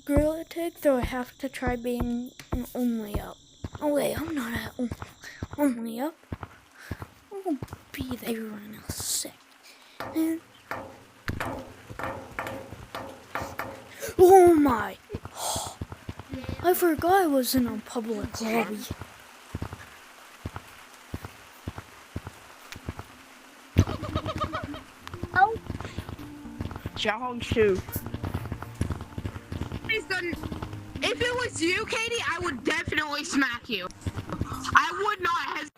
Gorilla Tag, though I have to try being an only up. Oh wait, I'm not at only up. I'll be there in a second. Oh my! I forgot I was in a public lobby. Oh. Jiangsu. If it was you, Katie, I would definitely smack you. I would not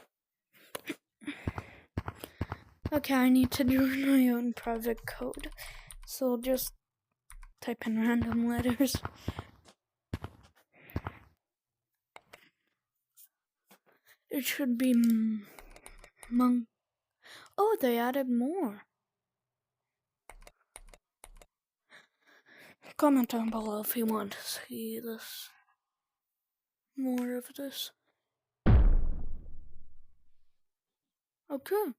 Okay, I need to do my own private code. So I'll just type in random letters. It should be Mung. Oh, they added more. Comment down below if you want to see this. More of this. Okay.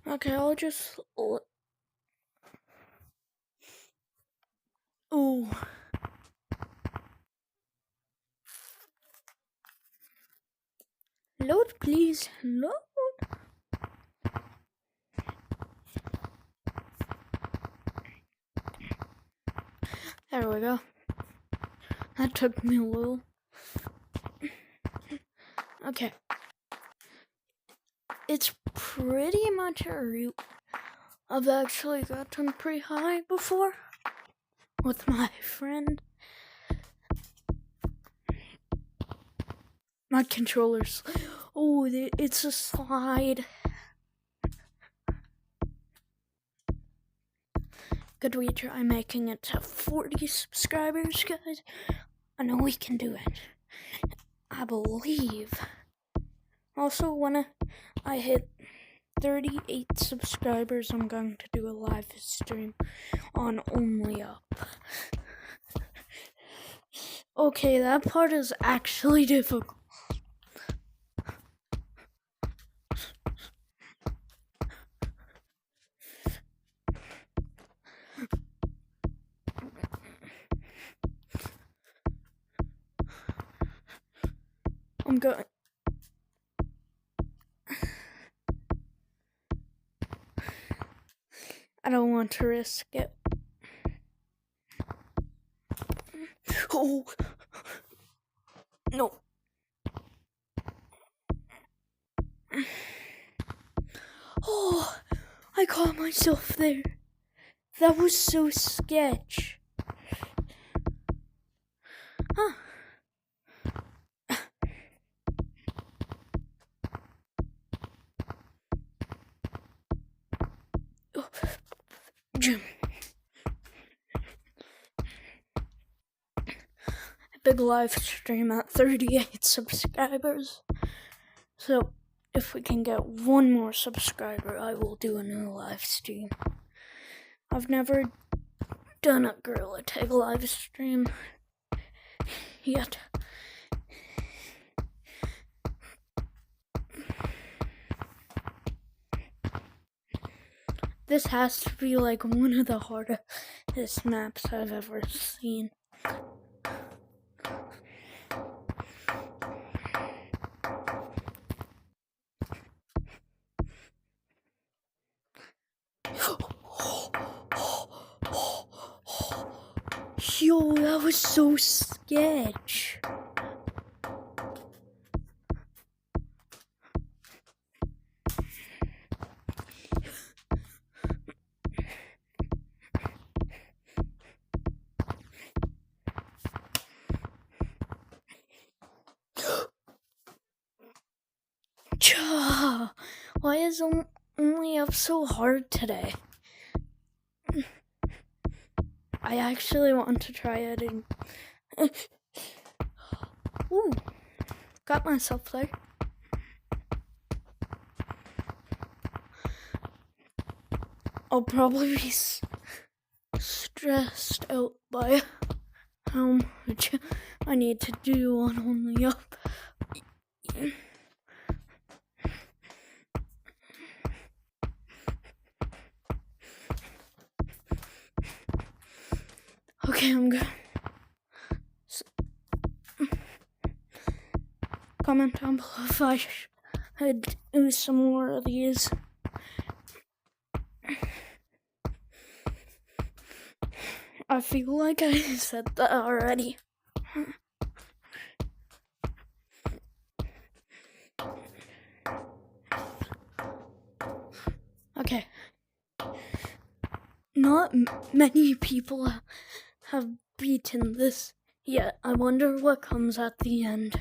Okay, I'll just... Oh. Load, please. Load. There we go. That took me a little. Okay. It's pretty much a route I've actually gotten pretty high before with my friend. My controllers. Oh, it's a slide. Could we try making it to 40 subscribers, guys? I know we can do it. I believe. Also, when I hit 38 subscribers, I'm going to do a live stream on Only Up. Okay, that part is actually difficult. I'm going. I don't want to risk it. Oh no. Oh, I caught myself there. That was so sketch. Huh. Oh. Jim. Big live stream at 38 subscribers. So, if we can get one more subscriber, I will do a new live stream. I've never done a Gorilla Tag live stream yet. This has to be like one of the hardest maps I've ever seen. Yo, that was so sketch. Why is Only Up so hard today? I actually want to try it and ooh, got myself there. I'll probably be stressed out by how much I need to do on Only Up. Okay, I'm good. Comment down below if I should do some more of these. I feel like I said that already. Okay. Not many people have beaten this yet. I wonder what comes at the end.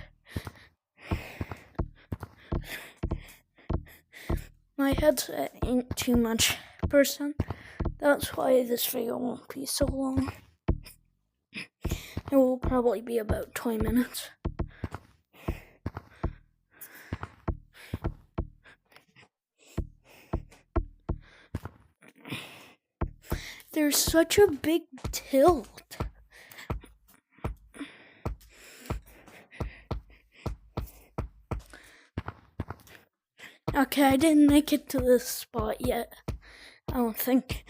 My headset ain't too much percent. That's why this video won't be so long. It will probably be about 20 minutes. There's such a big tilt. Okay, I didn't make it to this spot yet. I don't think.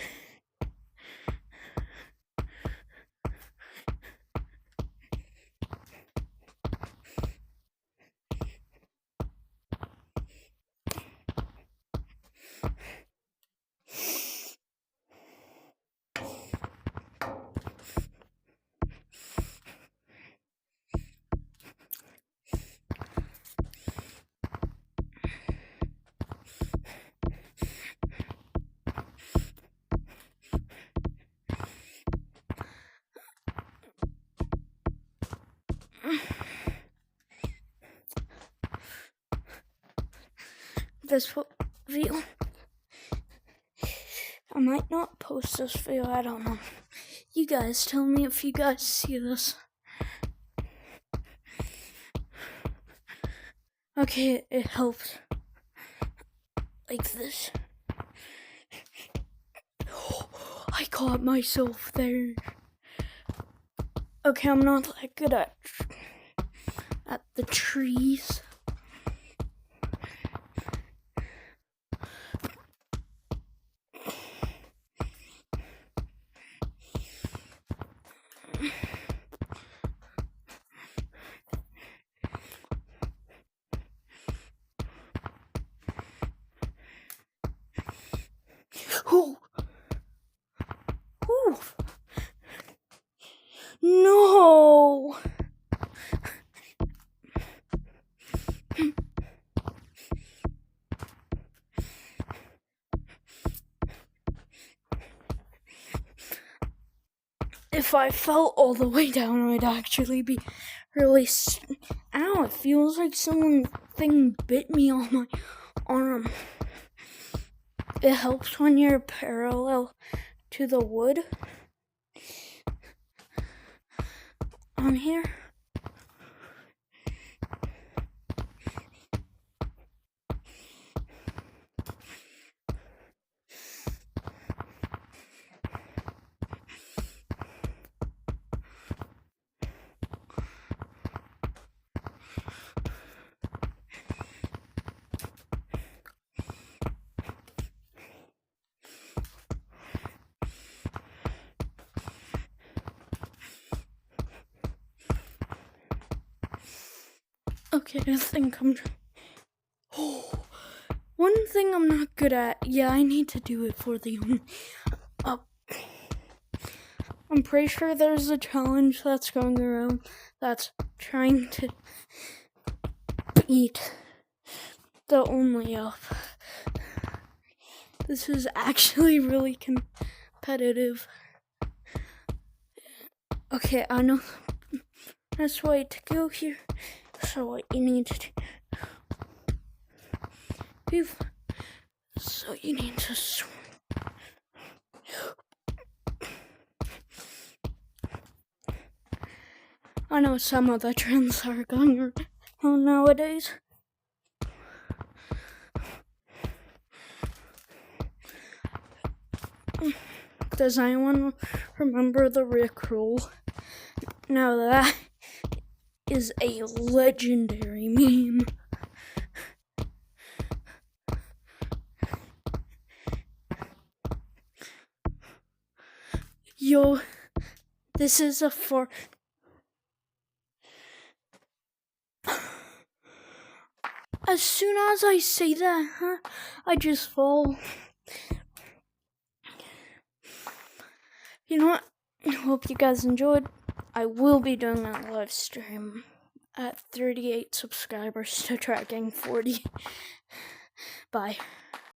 This video, I might not post this video, I don't know. You guys tell me if you guys see this. Okay, it helps. Like this. I caught myself there. Okay, I'm not that good at the trees. Oh. Ooh. No. If I fell all the way down, I'd actually be really. Ow! It feels like something bit me on my arm. It helps when you're parallel to the wood on here. Okay, I think I'm. Oh, one thing I'm not good at. Yeah, I need to do it for the. I'm pretty sure there's a challenge that's going around that's trying to beat the only up. This is actually really competitive. Okay, I know that's way to go here. So what you need to do, so you need to swim. I know some of the trends are going around nowadays. Does anyone remember the Rickroll? Now that is a legendary meme. Yo, This is a for. As soon as I say that, I just fall. You know what? I hope you guys enjoyed. I will be doing that live stream at 38 subscribers to tracking 40. Bye.